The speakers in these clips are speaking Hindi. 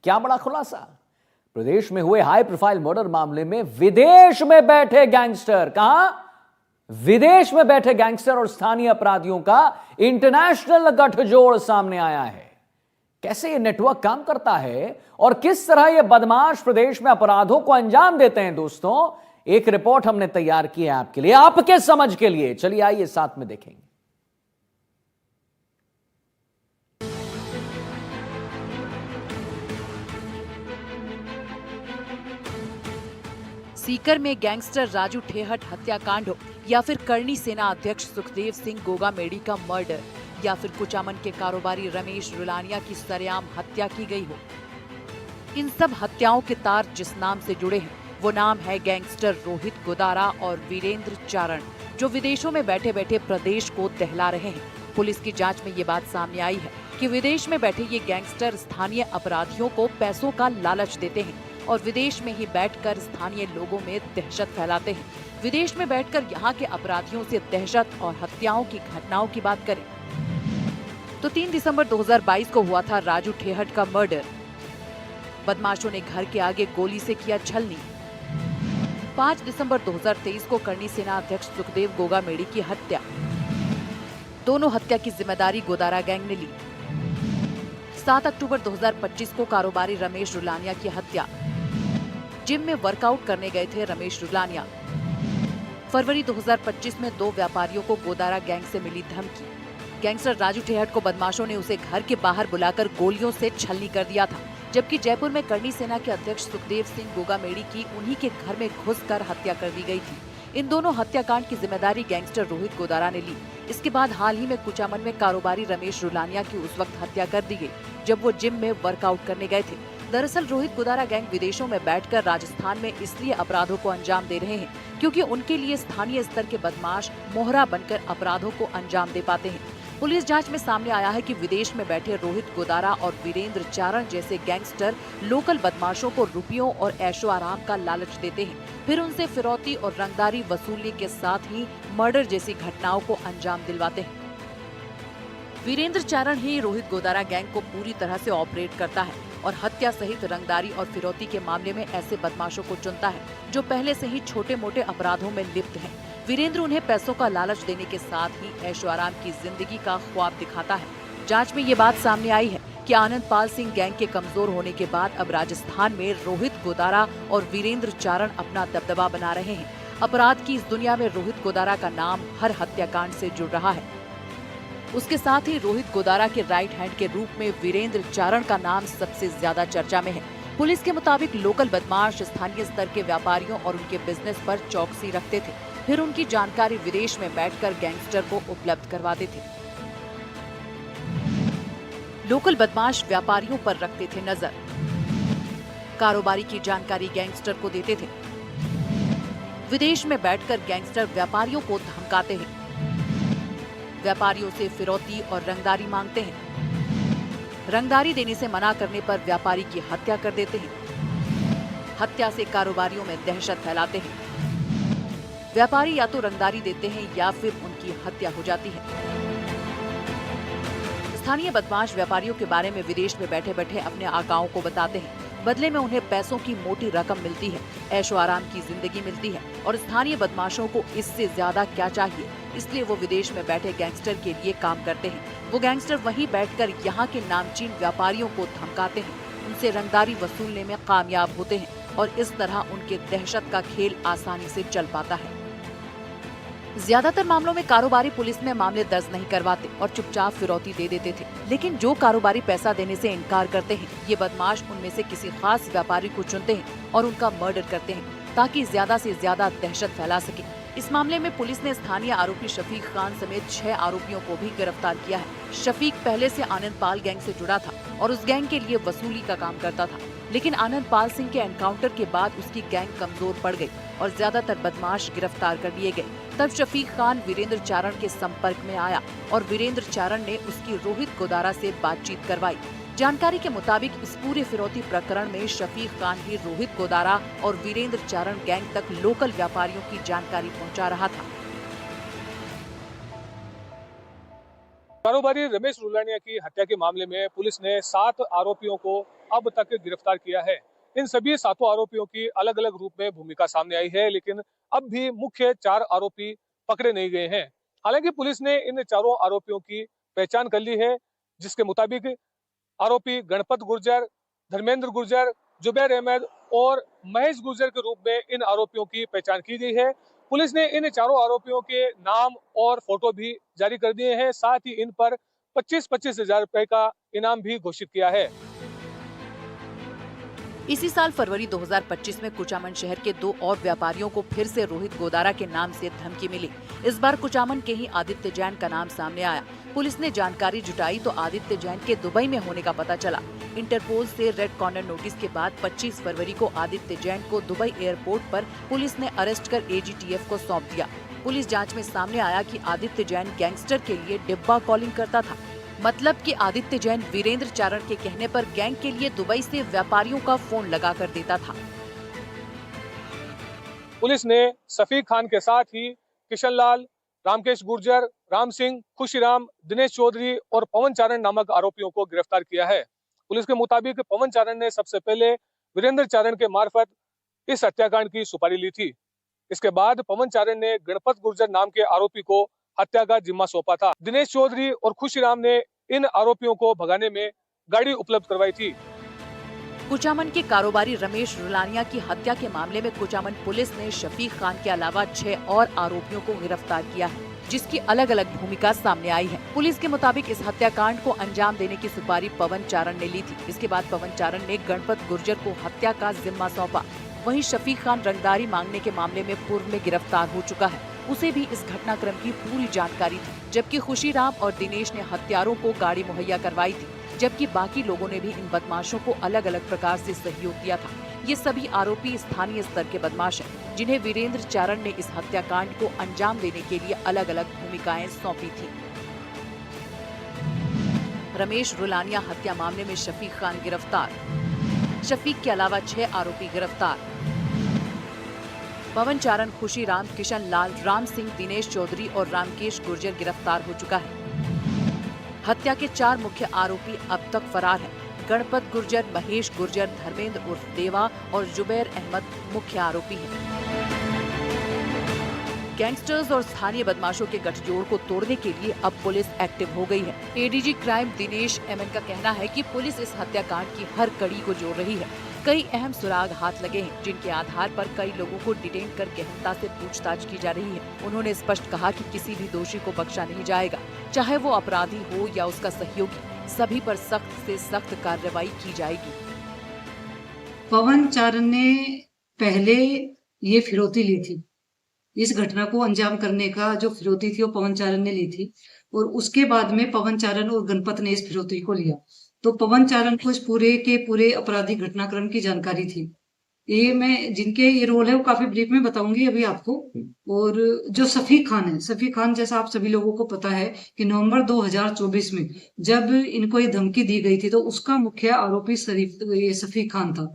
क्या बड़ा खुलासा। प्रदेश में हुए हाई प्रोफाइल मर्डर मामले में विदेश में बैठे गैंगस्टर, कहां? विदेश में बैठे गैंगस्टर और स्थानीय अपराधियों का इंटरनेशनल गठजोड़ सामने आया है। कैसे यह नेटवर्क काम करता है और किस तरह यह बदमाश प्रदेश में अपराधों को अंजाम देते हैं, दोस्तों, एक रिपोर्ट हमने तैयार की है आपके लिए, आपके समझ के लिए। चलिए आइए साथ में देखेंगे। सीकर में गैंगस्टर राजू ठेहट हत्याकांड हो या फिर करनी सेना अध्यक्ष सुखदेव सिंह गोगामेडी का मर्डर या फिर कुचामन के कारोबारी रमेश रुलानिया की सरेआम हत्या की गई हो, इन सब हत्याओं के तार जिस नाम से जुड़े हैं वो नाम है गैंगस्टर रोहित गोदारा और वीरेंद्र चारण, जो विदेशों में बैठे बैठे प्रदेश को दहला रहे हैं। पुलिस की जांच में ये बात सामने आई है कि विदेश में बैठे ये गैंगस्टर स्थानीय अपराधियों को पैसों का लालच देते हैं और विदेश में ही बैठकर स्थानीय लोगों में दहशत फैलाते हैं। विदेश में बैठकर यहाँ के अपराधियों से दहशत और हत्याओं की घटनाओं की बात करें तो 3 दिसंबर 2022 को हुआ था राजू ठेहट का मर्डर। बदमाशों ने घर के आगे गोली से किया छलनी। 5 दिसंबर 2023 को करनी सेना अध्यक्ष सुखदेव गोगामेडी की हत्या। दोनों हत्या की जिम्मेदारी गोदारा गैंग ने ली। 7 अक्टूबर 2025 को कारोबारी रमेश रुलानिया की हत्या। जिम में वर्कआउट करने गए थे रमेश रुलानिया। फरवरी 2025 में 2 व्यापारियों को गोदारा गैंग से मिली धमकी। गैंगस्टर राजू ठेहट को बदमाशों ने उसे घर के बाहर बुलाकर गोलियों से छलनी कर दिया था, जबकि जयपुर में करनी सेना के अध्यक्ष सुखदेव सिंह गोगामेडी की उन्हीं के घर में घुसकर हत्या कर दी गई थी। इन दोनों हत्याकांड की जिम्मेदारी गैंगस्टर रोहित गोदारा ने ली। इसके बाद हाल ही में कुचामन में कारोबारी रमेश रुलानिया की उस वक्त हत्या कर दी गई जब वो जिम में वर्कआउट करने गए थे। दरअसल रोहित गोदारा गैंग विदेशों में बैठकर राजस्थान में इसलिए अपराधों को अंजाम दे रहे हैं क्योंकि उनके लिए स्थानीय स्तर के बदमाश मोहरा बनकर अपराधों को अंजाम दे पाते हैं। पुलिस जांच में सामने आया है कि विदेश में बैठे रोहित गोदारा और वीरेंद्र चारण जैसे गैंगस्टर लोकल बदमाशों को रुपयों और ऐशो आराम का लालच देते हैं, फिर उनसे फिरौती और रंगदारी वसूलने के साथ ही मर्डर जैसी घटनाओं को अंजाम दिलवाते हैं। वीरेंद्र चारण ही रोहित गोदारा गैंग को पूरी तरह से ऑपरेट करता है और हत्या सहित रंगदारी और फिरौती के मामले में ऐसे बदमाशों को चुनता है जो पहले से ही छोटे मोटे अपराधों में लिप्त हैं। वीरेंद्र उन्हें पैसों का लालच देने के साथ ही ऐशो आराम की जिंदगी का ख्वाब दिखाता है। जांच में ये बात सामने आई है कि आनंद पाल सिंह गैंग के कमजोर होने के बाद अब राजस्थान में रोहित गोदारा और वीरेंद्र चारण अपना दबदबा बना रहे हैं। अपराध की इस दुनिया में रोहित गोदारा का नाम हर हत्याकांड से जुड़ रहा है। उसके साथ ही रोहित गोदारा के राइट हैंड के रूप में वीरेंद्र चारण का नाम सबसे ज्यादा चर्चा में है। पुलिस के मुताबिक लोकल बदमाश स्थानीय स्तर के व्यापारियों और उनके बिजनेस पर चौकसी रखते थे, फिर उनकी जानकारी विदेश में बैठकर गैंगस्टर को उपलब्ध करवाते थे। लोकल बदमाश व्यापारियों पर रखते थे नजर, कारोबारी की जानकारी गैंगस्टर को देते थे। विदेश में बैठकर गैंगस्टर व्यापारियों को धमकाते हैं, व्यापारियों से फिरौती और रंगदारी मांगते हैं। रंगदारी देने से मना करने पर व्यापारी की हत्या कर देते हैं। हत्या से कारोबारियों में दहशत फैलाते हैं। व्यापारी या तो रंगदारी देते हैं या फिर उनकी हत्या हो जाती है। स्थानीय बदमाश व्यापारियों के बारे में विदेश में बैठे बैठे अपने आकाओं को बताते हैं। बदले में उन्हें पैसों की मोटी रकम मिलती है, ऐशो आराम की जिंदगी मिलती है और स्थानीय बदमाशों को इससे ज्यादा क्या चाहिए, इसलिए वो विदेश में बैठे गैंगस्टर के लिए काम करते हैं। वो गैंगस्टर वहीं बैठकर यहाँ के नामचीन व्यापारियों को धमकाते हैं, उनसे रंगदारी वसूलने में कामयाब होते हैं और इस तरह उनके दहशत का खेल आसानी से चल पाता है। ज्यादातर मामलों में कारोबारी पुलिस में मामले दर्ज नहीं करवाते और चुपचाप फिरौती दे देते थे, लेकिन जो कारोबारी पैसा देने से इनकार करते हैं, ये बदमाश उनमें से किसी खास व्यापारी को चुनते हैं और उनका मर्डर करते हैं ताकि ज्यादा से ज्यादा दहशत फैला सके। इस मामले में पुलिस ने स्थानीय आरोपी शफीक खान समेत 6 आरोपियों को भी गिरफ्तार किया है। शफीक पहले से आनंद पाल गैंग से जुड़ा था और उस गैंग के लिए वसूली का काम करता था, लेकिन आनंद पाल सिंह के एनकाउंटर के बाद उसकी गैंग कमजोर पड़ गई और ज्यादातर बदमाश गिरफ्तार कर लिए गए। तब शफीक खान वीरेंद्र चारण के संपर्क में आया और वीरेंद्र चारण ने उसकी रोहित गोदारा से बातचीत करवाई। जानकारी के मुताबिक इस पूरे फिरौती प्रकरण में शफीक खान ही रोहित गोदारा और वीरेंद्र चारण गैंग तक लोकल व्यापारियों की जानकारी पहुंचा रहा था। कारोबारी रमेश रुलानिया की हत्या के मामले में पुलिस ने 7 आरोपियों को अब तक गिरफ्तार किया है। इन सभी 7 आरोपियों की अलग अलग रूप में भूमिका सामने आई है, लेकिन अब भी मुख्य 4 आरोपी पकड़े नहीं गए हैं। हालांकि पुलिस ने इन चारों आरोपियों की पहचान कर ली है, जिसके मुताबिक आरोपी गणपत गुर्जर, धर्मेंद्र गुर्जर, जुबैर अहमद और महेश गुर्जर के रूप में इन आरोपियों की पहचान की गई है। पुलिस ने इन चारों आरोपियों के नाम और फोटो भी जारी कर दिए हैं। साथ ही इन पर 25-25 हजार रुपए का इनाम भी घोषित किया है। इसी साल फरवरी 2025 में कुचामन शहर के 2 और व्यापारियों को फिर से रोहित गोदारा के नाम से धमकी मिली। इस बार कुचामन के ही आदित्य जैन का नाम सामने आया। पुलिस ने जानकारी जुटाई तो आदित्य जैन के दुबई में होने का पता चला। इंटरपोल से रेड कॉर्नर नोटिस के बाद 25 फरवरी को आदित्य जैन को दुबई एयरपोर्ट पर पुलिस ने अरेस्ट कर AGTF को सौंप दिया। पुलिस जाँच में सामने आया कि आदित्य जैन गैंगस्टर के लिए डिब्बा कॉलिंग करता था। मतलब कि आदित्य जैन वीरेंद्र चारण के कहने पर गैंग के लिए दुबई से व्यापारियों का फोन लगा कर देता था। पुलिस ने सफीक खान के साथ ही किशन लाल, रामकेश गुर्जर, राम सिंह, खुशीराम, दिनेश चौधरी और पवन चारण नामक आरोपियों को गिरफ्तार किया है। पुलिस के मुताबिक पवन चारण ने सबसे पहले वीरेंद्र चारण के मार्फत इस हत्याकांड की सुपारी ली थी। इसके बाद पवन चारण ने गणपत गुर्जर नाम के आरोपी को हत्या का जिम्मा सौंपा था। दिनेश चौधरी और खुशीराम ने इन आरोपियों को भगाने में गाड़ी उपलब्ध करवाई थी। कुचामन के कारोबारी रमेश रुलानिया की हत्या के मामले में कुचामन पुलिस ने शफीक खान के अलावा 6 और आरोपियों को गिरफ्तार किया है, जिसकी अलग अलग भूमिका सामने आई है। पुलिस के मुताबिक इस हत्याकांड को अंजाम देने की सुपारी पवन चारण ने ली थी। इसके बाद पवन चारण ने गणपत गुर्जर को हत्या का जिम्मा सौंपा। वहीं शफीक खान रंगदारी मांगने के मामले में पूर्व में गिरफ्तार हो चुका है। उसे भी इस घटनाक्रम की पूरी जानकारी थी, जबकि खुशीराम और दिनेश ने हत्यारों को गाड़ी मुहैया करवाई थी, जबकि बाकी लोगों ने भी इन बदमाशों को अलग अलग प्रकार से सहयोग दिया था। ये सभी आरोपी स्थानीय स्तर के बदमाश हैं, जिन्हें वीरेंद्र चारण ने इस हत्याकांड को अंजाम देने के लिए अलग अलग भूमिकाएं सौंपी थी। रमेश रुलानिया हत्या मामले में शफीक खान गिरफ्तार। शफीक के अलावा 6 आरोपी गिरफ्तार। पवन चारण, खुशीराम, किशन लाल, राम सिंह, दिनेश चौधरी और रामकेश गुर्जर गिरफ्तार हो चुका है। हत्या के 4 मुख्य आरोपी अब तक फरार हैं। गणपत गुर्जर, महेश गुर्जर, धर्मेंद्र उर्फ देवा और जुबैर अहमद मुख्य आरोपी हैं। गैंगस्टर्स और स्थानीय बदमाशों के गठजोड़ को तोड़ने के लिए अब पुलिस एक्टिव हो गई है। ADG क्राइम दिनेश MN का कहना है कि पुलिस इस हत्याकांड की हर कड़ी को जोड़ रही है। कई अहम सुराग हाथ लगे हैं, जिनके आधार पर कई लोगों को डिटेन कर गहनता से पूछताछ की जा रही है। उन्होंने स्पष्ट कहा कि किसी भी दोषी को बख्शा नहीं जाएगा, चाहे वो अपराधी हो या उसका सहयोगी। सभी पर सख्त से सख्त कार्रवाई की जाएगी। पवन चारण ने पहले ये फिरौती ली थी। इस घटना को अंजाम करने का जो फिरौती थी वो पवन चारण ने ली थी, और उसके बाद में पवन चारण और गणपत ने इस फिरौती को लिया। तो पवन चारण को इस पूरे के पूरे आपराधिक घटनाक्रम की जानकारी थी। ये मैं जिनके ये रोल है वो काफी ब्रीफ में बताऊंगी अभी आपको। और जो सफीक खान है, सफीक खान जैसा आप सभी लोगों को पता है कि नवंबर 2024 में जब इनको ये धमकी दी गई थी, तो उसका मुख्य आरोपी ये सफीक खान था।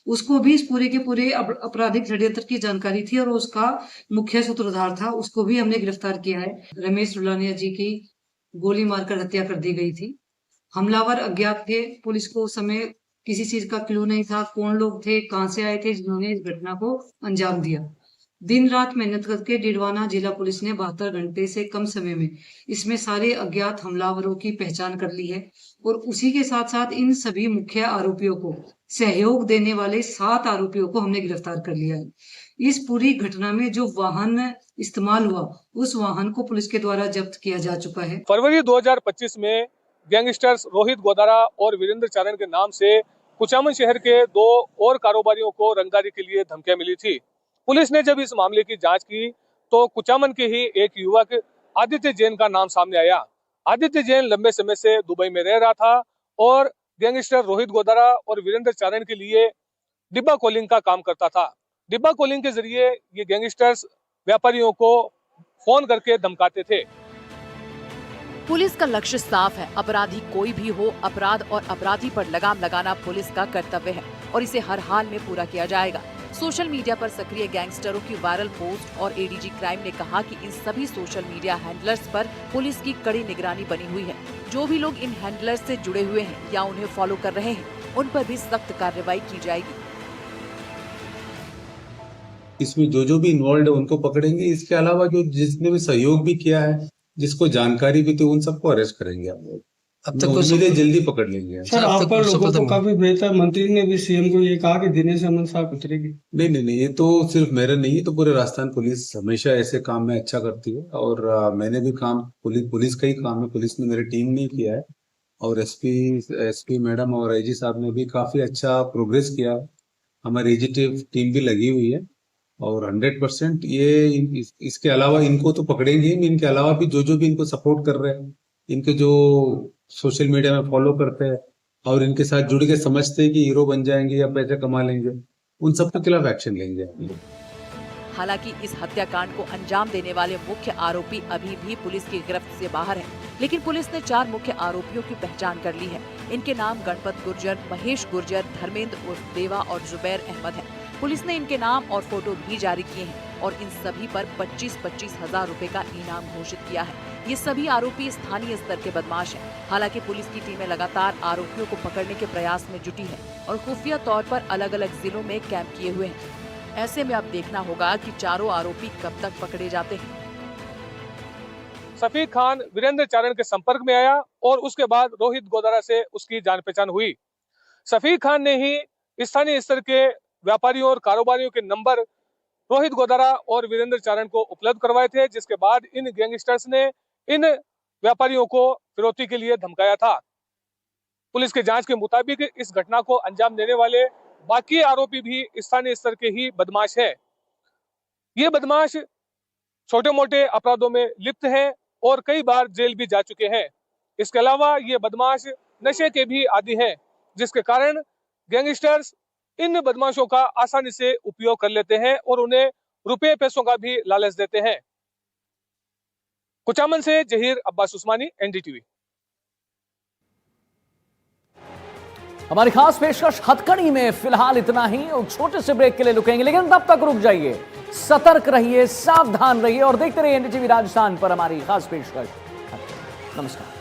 उसको भी इस पूरे के पूरे आपराधिक षड्यंत्र की जानकारी थी और उसका मुख्य सूत्रधार था। उसको भी हमने गिरफ्तार किया है। रमेश रुलानिया जी की गोली मारकर हत्या कर दी गई थी। हमलावर अज्ञात थे। पुलिस को उस समय किसी चीज का क्लू नहीं था, कौन लोग थे, कहां से आए थे जिन्होंने इस घटना को अंजाम दिया। दिन रात मेहनत करके डिडवाना जिला पुलिस ने 72 घंटे से कम समय में इसमें सारे अज्ञात हमलावरों की पहचान कर ली है, और उसी के साथ साथ इन सभी मुख्य आरोपियों को सहयोग देने वाले 7 आरोपियों को हमने गिरफ्तार कर लिया है। इस पूरी घटना में जो वाहन इस्तेमाल हुआ, उस वाहन को पुलिस के द्वारा जब्त किया जा चुका है। फरवरी 2025 में गैंगस्टर्स रोहित गोदारा और वीरेंद्र चारण के नाम से कुचामन शहर के 2 और कारोबारियों को रंगदारी के लिए धमकियां मिली थी। पुलिस ने जब इस मामले की जांच की तो कुचामन के ही एक युवक आदित्य जैन का नाम सामने आया। आदित्य जैन लंबे समय से दुबई में रह रहा था और गैंगस्टर रोहित गोदारा और वीरेंद्र चारण के लिए डिब्बा कॉलिंग का काम करता था। डिब्बा कॉलिंग के जरिए ये गैंगस्टर्स व्यापारियों को फोन करके धमकाते थे। पुलिस का लक्ष्य साफ है। अपराधी कोई भी हो, अपराध और अपराधी पर लगाम लगाना पुलिस का कर्तव्य है और इसे हर हाल में पूरा किया जाएगा। सोशल मीडिया पर सक्रिय गैंगस्टरों की वायरल पोस्ट और ADG क्राइम ने कहा कि इन सभी सोशल मीडिया हैंडलर्स पर पुलिस की कड़ी निगरानी बनी हुई है। जो भी लोग इन हैंडलर्स से जुड़े हुए हैं या उन्हें फॉलो कर रहे हैं, उन पर भी सख्त कार्रवाई की जाएगी। इसमें जो भी इन्वॉल्व है उनको पकड़ेंगे। इसके अलावा जो जिसने भी सहयोग भी किया है, जिसको जानकारी भी थी, उन सबको अरेस्ट करेंगे हम लोग। अब तक उम्मीद है जल्दी पकड़ लेंगे। सर आपका लोगों को काफी बेहतर, मंत्री ने भी सीएम को ये कहा कि दिनेश अमन साहब उतरेगी। नहीं, ये तो सिर्फ मेरा नहीं है, तो पूरे राजस्थान पुलिस हमेशा ऐसे काम में अच्छा करती है। और मैंने भी काम पुलिस का ही काम है, पुलिस ने मेरी टीम ने किया है। और एसपी मैडम और आईजी साहब ने भी काफी अच्छा प्रोग्रेस किया है। हमारी एजीटिव टीम भी लगी हुई है और 100% ये इसके अलावा इनको तो पकड़ेंगे ही। इनके अलावा भी जो भी इनको सपोर्ट कर रहे हैं, इनके जो सोशल मीडिया में फॉलो करते हैं और इनके साथ जुड़ के समझते हैं कि हीरो बन जाएंगे या पैसे कमा लेंगे, उन सबके खिलाफ एक्शन लेंगे। हालांकि इस हत्याकांड को अंजाम देने वाले मुख्य आरोपी अभी भी पुलिस की गिरफ्त से बाहर हैं, लेकिन पुलिस ने 4 मुख्य आरोपियों की पहचान कर ली है। इनके नाम गणपत गुर्जर, महेश गुर्जर, धर्मेंद्र उर्फ देवा और जुबैर अहमद है। पुलिस ने इनके नाम और फोटो भी जारी किए हैं और इन सभी पर 25-25 हजार रुपए का इनाम घोषित किया है। ये सभी आरोपी स्थानीय स्तर के बदमाश हैं। हालांकि पुलिस की टीमें लगातार आरोपियों को पकड़ने के प्रयास में जुटी है और खुफिया तौर पर अलग-अलग जिलों में कैंप किए हुए हैं। ऐसे में अब देखना होगा कि चारों आरोपी कब तक पकड़े जाते हैं। सफीक खान वीरेंद्र चारण के संपर्क में आया और उसके बाद रोहित गोदारा से उसकी जान पहचान हुई। सफीक खान ने ही स्थानीय स्तर के व्यापारियों और कारोबारियों के नंबर रोहित गोदारा और वीरेंद्र चारण को उपलब्ध करवाए थे, जिसके बाद इन गैंगस्टर्स ने इन व्यापारियों को फिरौती के लिए धमकाया था। पुलिस के जांच के मुताबिक इस घटना को अंजाम देने वाले बाकी आरोपी भी स्थानीय स्तर के ही बदमाश हैं। ये बदमाश छोटे मोटे अपराधों में लिप्त हैं और कई बार जेल भी जा चुके हैं। इसके अलावा ये बदमाश नशे के भी आदी हैं, जिसके कारण गैंगस्टर्स इन बदमाशों का आसानी से उपयोग कर लेते हैं और उन्हें रुपए पैसों का भी लालच देते हैं। कुचामन से जहीर अब्बास उस्मानी, एनडीटीवी। हमारी खास पेशकश हथकड़ी में फिलहाल इतना ही। और छोटे से ब्रेक के लिए रुकेंगे, लेकिन तब तक रुक जाइए, सतर्क रहिए, सावधान रहिए और देखते रहिए एनडीटीवी राजस्थान पर हमारी खास पेशकश। नमस्कार।